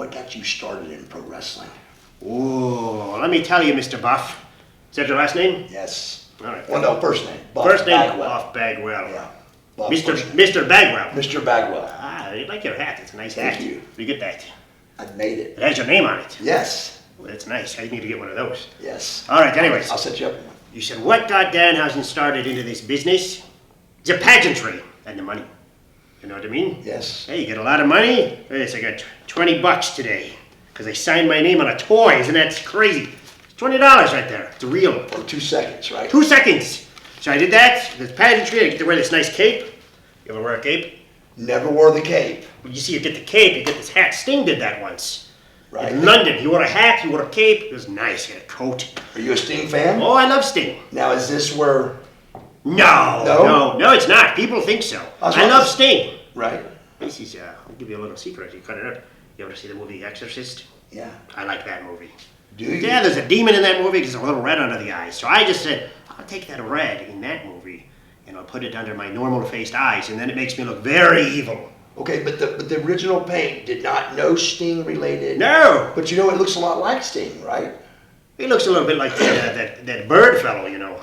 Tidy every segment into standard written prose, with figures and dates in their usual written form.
what got you started in pro wrestling? Oh, let me tell you, Mr. Buff. Is that your last name? Yes. All right. Well, no, first name. Buff First name, Bagwell. Buff Bagwell. Yeah. Buff, Mr. Bagwell. Mr. Bagwell. Ah, I like your hat. It's a nice hat. Thank you. Where you get that? I made it. It has your name on it. Yes. Well, that's nice. I need to get one of those. Yes. All right, anyways. I'll set you up with one. You said, what got Danhausen started into this business? It's a pageantry and the money. You know what I mean? Yes. Hey, you get a lot of money? Yes, I got $20 today because I signed my name on a toy. Isn't that crazy? It's $20 right there. It's real. For 2 seconds, right? 2 seconds. So I did that. This pageantry, I get to wear this nice cape. You ever wear a cape? Never wore the cape. Well, you see, you get the cape, you get this hat. Sting did that once. Right. In London, he wore a hat, he wore a cape. It was nice. He had a coat. Are you a Sting fan? Oh, I love Sting. Now, is this where... No, it's not. People think so. I love Sting. Right. This is, I'll give you a little secret. You cut it up. You ever see the movie Exorcist? Yeah. I like that movie. Do you? Yeah, there's a demon in that movie. There's a little red under the eyes. So I just said, I'll take that red in that movie and I'll put it under my normal-faced eyes, and then it makes me look very evil. Okay, but the original paint did not know Sting related. No. But you know, it looks a lot like Sting, right? He looks a little bit like that bird fellow, you know.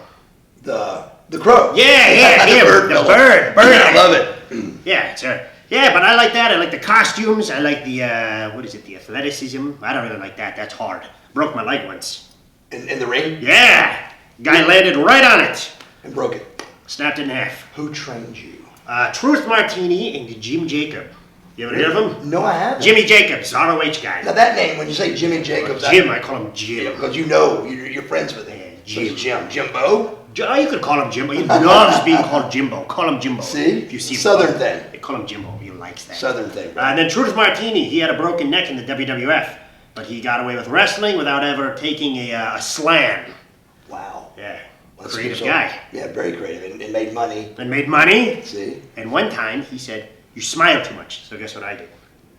The crow. Yeah, the him. bird. The bird. I love it. Yeah, sir. Yeah, but I like that. I like the costumes. I like the, the athleticism. I don't really like that. That's hard. Broke my leg once. In the ring? Yeah. Guy landed right on it. And broke it. Snapped it in half. Who trained you? Truth Martini and Jim Jacob. You ever heard of him? No, I haven't. Jimmy Jacobs, ROH guy. Now that name, when you say Jimmy Jacobs... Jim, I call him Jim. Because you know, you're friends with him. Yeah, So it's Jim. Jimbo? Oh, you could call him Jimbo. He loves being called Jimbo. Call him Jimbo. See? If you see Southern him. thing. They call him Jimbo. He likes that. Southern thing. And then Truth Martini, he had a broken neck in the WWF, but he got away with wrestling without ever taking a slam. Wow. Yeah. Well, Creative guy. Yeah, very creative. And made money. And made money. See? And one time he said, you smile too much. So guess what I did?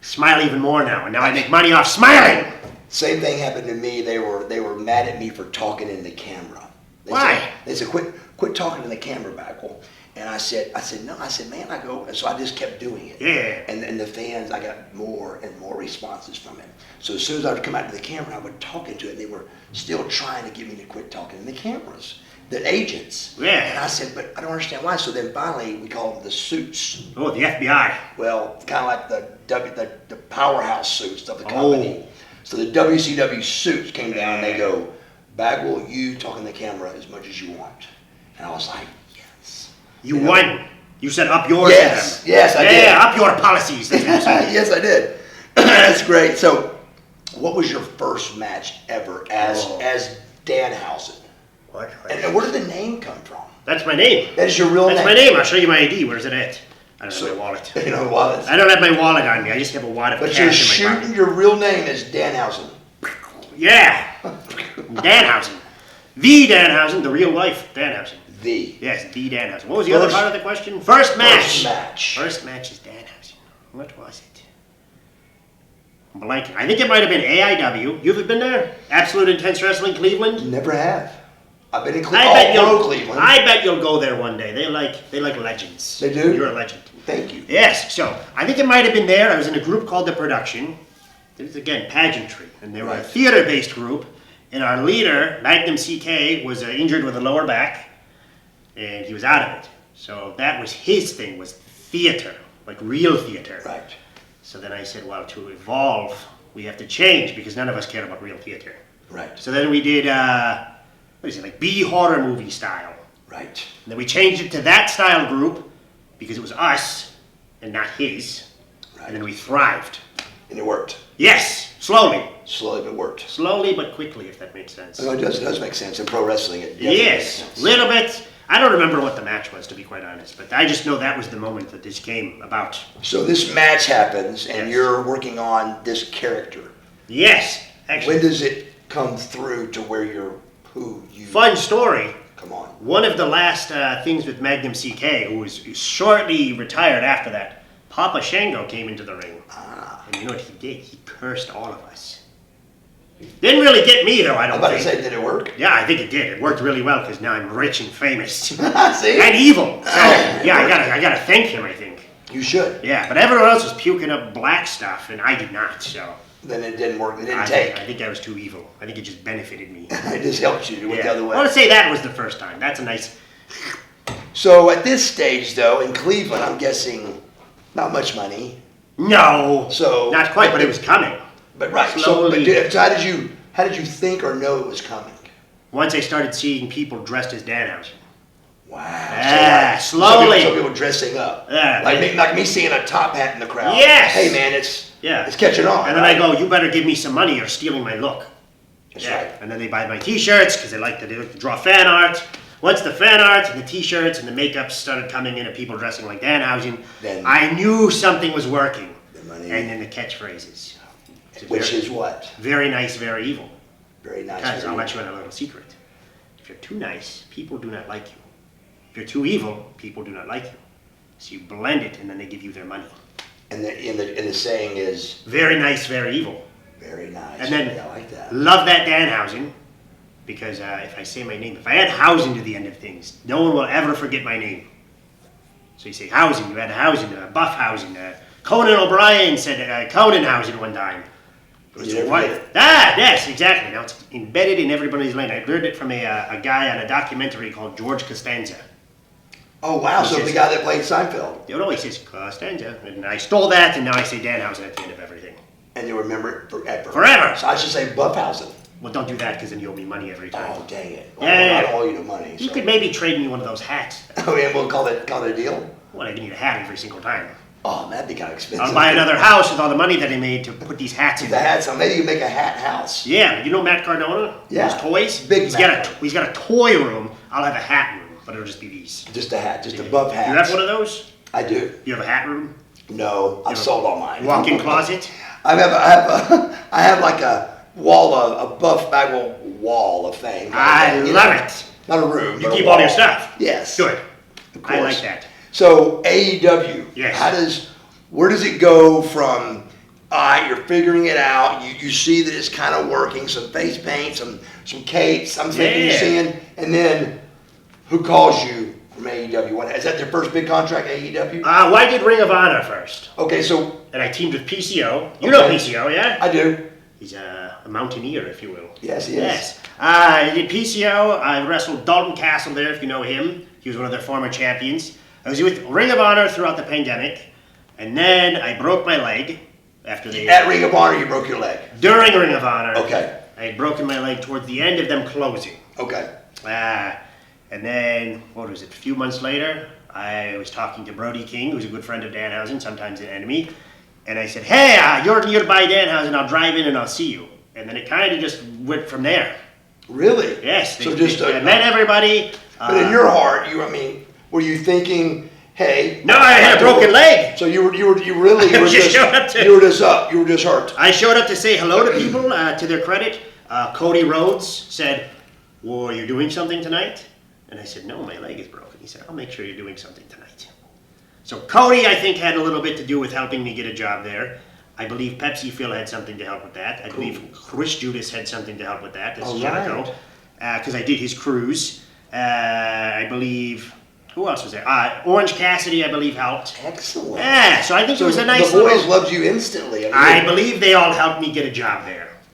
Smile even more now, and now I make money off smiling. Same thing happened to me. They were mad at me for talking in the camera. Why? They said, quit talking in the camera, Bagwell. And I said, no. I said, man, I go. And so I just kept doing it. Yeah. And the fans, I got more and more responses from him. So as soon as I would come out to the camera, I would talk into it. And they were still trying to get me to quit talking in the cameras. The agents. Yeah. And I said, but I don't understand why. So then finally, we called them the suits. Oh, the FBI. Well, kind of like the powerhouse suits of the company. Oh. So the WCW suits came down and they go, Bagwell, you talk in the camera as much as you want. And I was like, yes. You won. You said up yours. Yes, yes, I did. Yeah, up your policies. That's what you said. Yes, I did. That's great. So, what was your first match ever as Danhausen? What? And where did the name come from? That's my name. That is your real name? That's my name. I'll show you my ID. Where's it at? I don't have my wallet. You know, wallet. I don't have my wallet on me. I just have a wad of but cash you're in my shooting pocket. your real name is Danhausen. Yeah. Danhausen. The Danhausen, the real life Danhausen. The. Yes, the Danhausen. What was the other part of the question? First match. First match. First match is Danhausen. What was it? I'm blanking. I think it might have been AIW. You've been there? Absolute Intense Wrestling, Cleveland? Never have. I've been in Cleveland. I bet you'll go there one day. They like legends. They do? You're a legend. Thank you. Yes, so I think it might have been there. I was in a group called The Production. It was, again, pageantry. And they were a theater-based group. And our leader, Magnum CK, was injured with a lower back. And he was out of it. So that was his thing, was theater. Like real theater. Right. So then I said, well, to evolve, we have to change because none of us care about real theater. Right. So then we did, like B-horror movie style. Right. And then we changed it to that style group because it was us and not his. Right. And then we thrived. And it worked. Yes, slowly. Slowly, but worked. Slowly but quickly, if that makes sense. No, it does make sense. In pro wrestling, it yes, makes sense. Little bit. I don't remember what the match was, to be quite honest, but I just know that was the moment that this came about. So this match happens, and you're working on this character. Yes, actually. When does it come through to where you're who you... Fun story. Come on. One of the last things with Magnum CK, who was shortly retired after that, Papa Shango came into the ring. Ah. And you know what he did? He cursed all of us. Didn't really get me, though, I don't think. I was about to say, did it work? Yeah, I think it did. It worked really well, because now I'm rich and famous. See? And evil. So, yeah, I gotta thank him, I think. You should. Yeah, but everyone else was puking up black stuff, and I did not, so... then it didn't work. It didn't I take. I think I was too evil. I think it just benefited me. It just helped you do it the other way. I want to say that was the first time. That's a nice. So at this stage, though, in Cleveland, I'm guessing not much money. No. So Not quite, but it was coming. But right. Slowly. So how did you think or know it was coming? Once I started seeing people dressed as Danhausen. Wow. Yeah, so slowly. Some people dressing up. Yeah. Like me seeing a top hat in the crowd. Yes. Hey man, it's catching on. And then I go, you better give me some money, you're stealing my look. That's right. And then they buy my t-shirts because they like to draw fan art. Once the fan art and the t-shirts and the makeup started coming in and people dressing like Danhausen, Then I knew something was working. The money. And then the catchphrases. Which is what? Very nice, very evil. Very nice. Because I'll let you in a little secret. If you're too nice, people do not like you. If you're too evil, people do not like you. So you blend it and then they give you their money. And the saying is very nice, very evil. Very nice. And then I like that. love that Danhausen. Because if I say my name, if I add Hausen to the end of things, no one will ever forget my name. So you say Hausen, you add Hausen, Buff Hausen. Conan O'Brien said Conanhausen one time. Yes, exactly. Now it's embedded in everybody's lane. I learned it from a guy on a documentary called George Costanza. Oh wow! So the guy that played Seinfeld. You know, he says Costanza, and I stole that, and now I say Danhausen at the end of everything. And you remember it forever. Forever. So I should say Buffhausen. Well, don't do that because then you owe me money every time. Oh dang it! Well, Yeah. I don't owe you the money. You so. could maybe trade me one of those hats. Oh yeah, we'll call it a deal. Well, I need a hat every single time. Oh, that'd be kind of expensive. I'll buy another house with all the money that I made to put these hats in. The hats. So maybe you make a hat house. Yeah, you know Matt Cardona? Yeah. His toys? Big he's Matt. he's got a toy room. I'll have a hat room, but it'll just be these. Just a hat, just a buff hat. You have one of those? I do. You have a hat room? No, I've sold all mine. Walk-in closet? I have like a wall, a Buff Bagwell wall of fame. I love it. Not a room. You but a keep all wall. your stuff? Yes. Good. Of course. I like that. So AEW. Yes. Where does it go from? You're figuring it out. You see that it's kind of working. Some face paint, some capes. I'm thinking you're seeing, and then who calls you from AEW? Is that their first big contract, AEW? Well, I did Ring of Honor first. Okay, so And I teamed with PCO. You know PCO, yeah? I do. He's a mountaineer, if you will. Yes, he is. Yes. I did PCO. I wrestled Dalton Castle there, if you know him. He was one of their former champions. I was with Ring of Honor throughout the pandemic. And then I broke my leg after they... At Ring of Honor, you broke your leg. During Ring of Honor. Okay. I had broken my leg towards the end of them closing. Okay. And then, what was it, a few months later, I was talking to Brody King, who's a good friend of Danhausen, sometimes an enemy. And I said, hey, you're by Danhausen, I'll drive in and I'll see you. And then it kind of just went from there. Really? Yes. So I met everybody. But in your heart, were you thinking, hey? No, I had a broken leg. So you really were just hurt. I showed up to say hello to people. To their credit, Cody Rhodes said, "Well, are you doing something tonight?" And I said, "No, my leg is broken." He said, "I'll make sure you're doing something tonight." So Cody, I think, had a little bit to do with helping me get a job there. I believe Pepsi Phil had something to help with that. I believe Chris Judas had something to help with that. This is Jericho, because I did his cruise. I believe. Who else was there? Orange Cassidy, I believe, helped. Excellent. Yeah, so I think it was a nice The boys loved you instantly. I believe they all helped me get a job there.